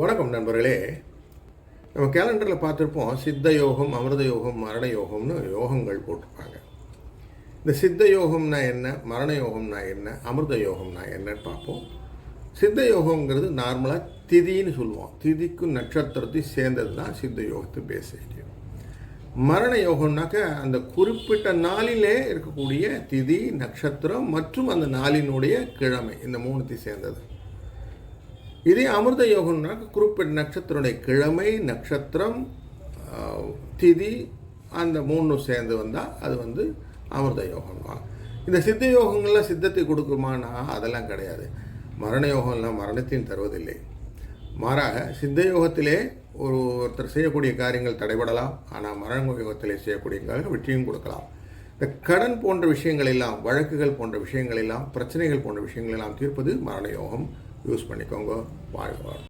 வணக்கம் நண்பர்களே. நம்ம கேலண்டரில் பார்த்துருப்போம், சித்த யோகம், அமிர்த யோகம், மரண யோகம்னு யோகங்கள் போட்டிருப்பாங்க. இந்த சித்த யோகம்னா என்ன, மரண யோகம்னா என்ன, அமிர்த யோகம்னா என்னன்னு பார்ப்போம். சித்த யோகங்கிறது நார்மலாக திதின்னு சொல்லுவோம். திதிக்கும் நட்சத்திரத்தையும் சேர்ந்தது தான் சித்த யோகத்து பேசிக். மரண யோகம்னாக்க அந்த குறிப்பிட்ட நாளிலே இருக்கக்கூடிய திதி, நட்சத்திரம் மற்றும் அந்த நாளினுடைய கிழமை, இந்த மூணுத்தையும் சேர்ந்தது. இதே அமிர்த யோகம்னா குறிப்பிட்ட நட்சத்திரனுடைய கிழமை, நட்சத்திரம், திதி, அந்த மூணும் சேர்ந்து வந்தால் அது அமிர்த யோகம் தான். இந்த சித்த யோகங்கள்லாம் சித்தத்தை கொடுக்குமானா அதெல்லாம் கிடையாது. மரண யோகம்லாம் மரணத்தையும் தருவதில்லை. மாறாக சித்த யோகத்திலே ஒருத்தர் செய்யக்கூடிய காரியங்கள் தடைபடலாம், ஆனால் மரண யோகத்திலே செய்யக்கூடிய காரியங்கள் வெற்றியும் கொடுக்கலாம். இந்த கடன் போன்ற விஷயங்கள் எல்லாம், வழக்குகள் போன்ற விஷயங்கள் எல்லாம், பிரச்சனைகள் போன்ற விஷயங்கள் எல்லாம் தீர்ப்பது மரண யோகம். யூஸ் பண்ணிக்கோங்க. வாழ்க.